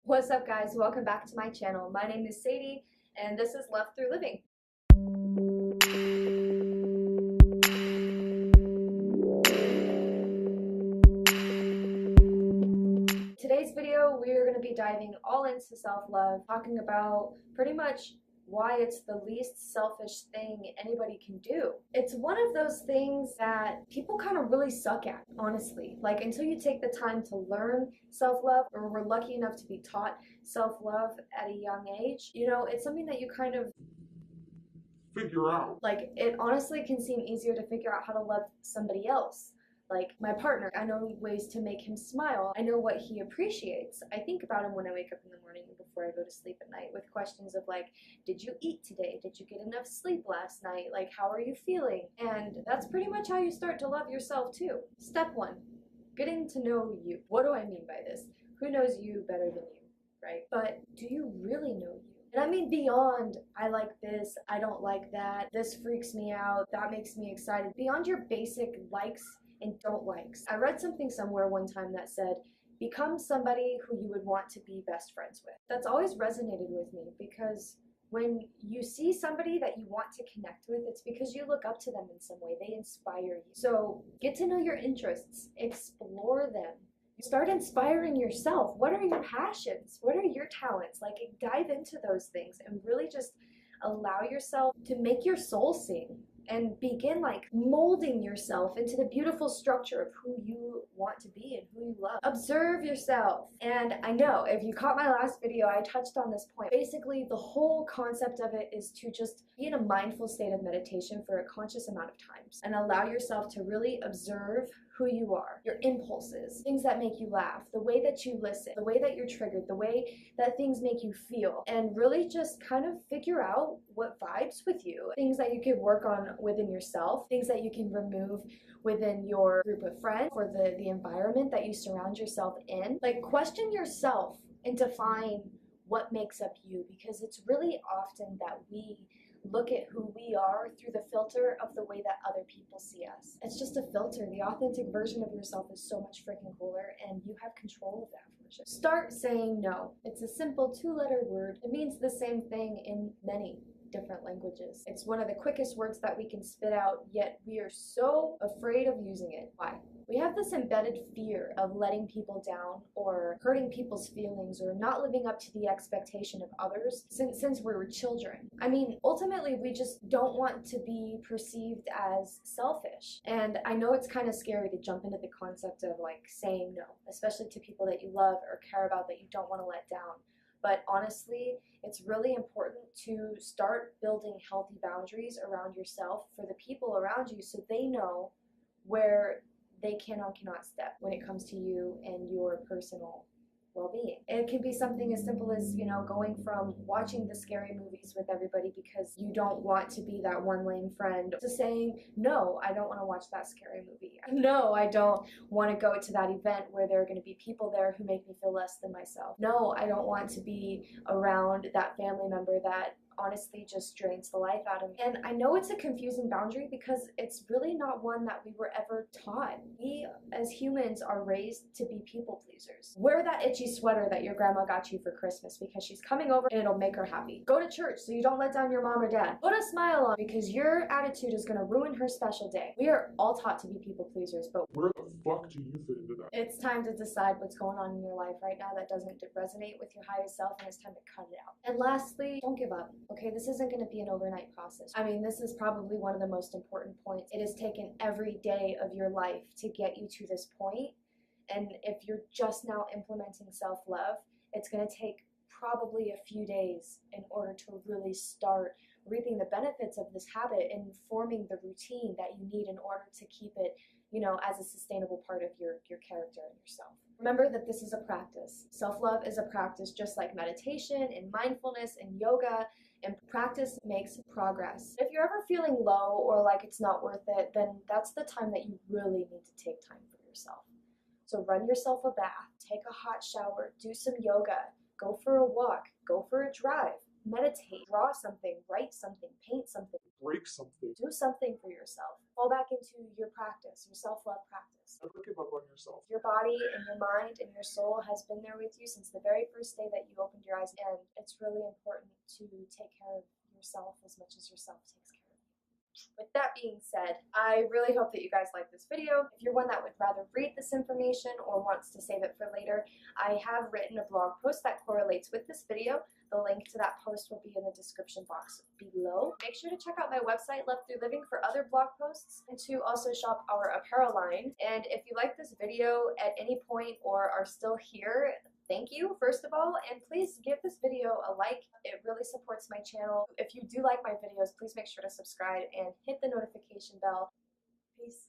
What's up, guys? Welcome back to my channel. My name is Sadie and this is Love Through Living. Today's video, we are going to be diving all into self-love, talking about pretty much why it's the least selfish thing anybody can do. It's one of those things that people kind of really suck at, honestly. Like, until you take the time to learn self-love, or we're lucky enough to be taught self-love at a young age, you know, it's something that you kind of figure out. Like, it honestly can seem easier to figure out how to love somebody else. Like my partner, I know ways to make him smile. I know what he appreciates. I think about him when I wake up in the morning and before I go to sleep at night with questions of like, did you eat today? Did you get enough sleep last night? Like, how are you feeling? And that's pretty much how you start to love yourself too. Step one, getting to know you. What do I mean by this? Who knows you better than you, right? But do you really know you? And I mean beyond, I like this, I don't like that, this freaks me out, that makes me excited. Beyond your basic likes and don't likes. I read something somewhere one time that said, become somebody who you would want to be best friends with. That's always resonated with me because when you see somebody that you want to connect with, it's because you look up to them in some way. They inspire you. So get to know your interests, explore them. Start inspiring yourself. What are your passions? What are your talents? Like, dive into those things and really just allow yourself to make your soul sing and begin like molding yourself into the beautiful structure of who you want to be and who you love. Observe yourself. And I know if you caught my last video, I touched on this point. Basically, the whole concept of it is to just be in a mindful state of meditation for a conscious amount of times and allow yourself to really observe who you are, your impulses, things that make you laugh, the way that you listen, the way that you're triggered, the way that things make you feel, and really just kind of figure out what vibes with you, things that you can work on within yourself, things that you can remove within your group of friends or the environment that you surround yourself in. Like, question yourself and define what makes up you, because it's really often that we look at who we are through the filter of the way that other people see us. It's just a filter. The authentic version of yourself is so much freaking cooler, and you have control of that version. Start saying no. It's a simple 2-letter word. It means the same thing in many different languages. It's one of the quickest words that we can spit out, yet we are so afraid of using it. Why? We have this embedded fear of letting people down or hurting people's feelings or not living up to the expectation of others since we were children. I mean, ultimately, we just don't want to be perceived as selfish. And I know it's kind of scary to jump into the concept of like saying no, especially to people that you love or care about that you don't want to let down. But honestly, it's really important to start building healthy boundaries around yourself for the people around you so they know where they can or cannot step when it comes to you and your personal well-being. It can be something as simple as, you know, going from watching the scary movies with everybody because you don't want to be that one lame friend to saying, no, I don't want to watch that scary movie. No, I don't want to go to that event where there are going to be people there who make me feel less than myself. No, I don't want to be around that family member that honestly just drains the life out of me. And I know it's a confusing boundary because it's really not one that we were ever taught. We as humans are raised to be people pleasers. Wear that itchy sweater that your grandma got you for Christmas because she's coming over and it'll make her happy. Go to church so you don't let down your mom or dad. Put a smile on because your attitude is going to ruin her special day. We are all taught to be people pleasers, but where the fuck do you fit into that? It's time to decide what's going on in your life right now that doesn't resonate with your highest self, and it's time to cut it out. And lastly, don't give up. Okay, this isn't going to be an overnight process. I mean, this is probably one of the most important points. It has taken every day of your life to get you to this point. And if you're just now implementing self-love, it's going to take probably a few days in order to really start reaping the benefits of this habit and forming the routine that you need in order to keep it, you know, as a sustainable part of your character and yourself. Remember that this is a practice. Self-love is a practice just like meditation and mindfulness and yoga, and practice makes progress. If you're ever feeling low or like it's not worth it, then that's the time that you really need to take time for yourself. So run yourself a bath, take a hot shower, do some yoga, go for a walk, go for a drive. meditate, draw something, write something, paint something, Break something. do something for yourself. Fall back into your practice, your self-love practice. Never give up on yourself. Your body and your mind and your soul has been there with you since the very first day that you opened your eyes, and it's really important to take care of yourself as much as yourself takes care of you. With that being said, I really hope that you guys like this video. If you're one that would rather read this information or wants to save it for later, I have written a blog post that correlates with this video. The link to that post will be in the description box below. Make sure to check out my website, Love Through Living, for other blog posts, and to also shop our apparel line. And if you like this video at any point or are still here, thank you, first of all, and please give this video a like. It really supports my channel. If you do like my videos, please make sure to subscribe and hit the notification bell. Peace.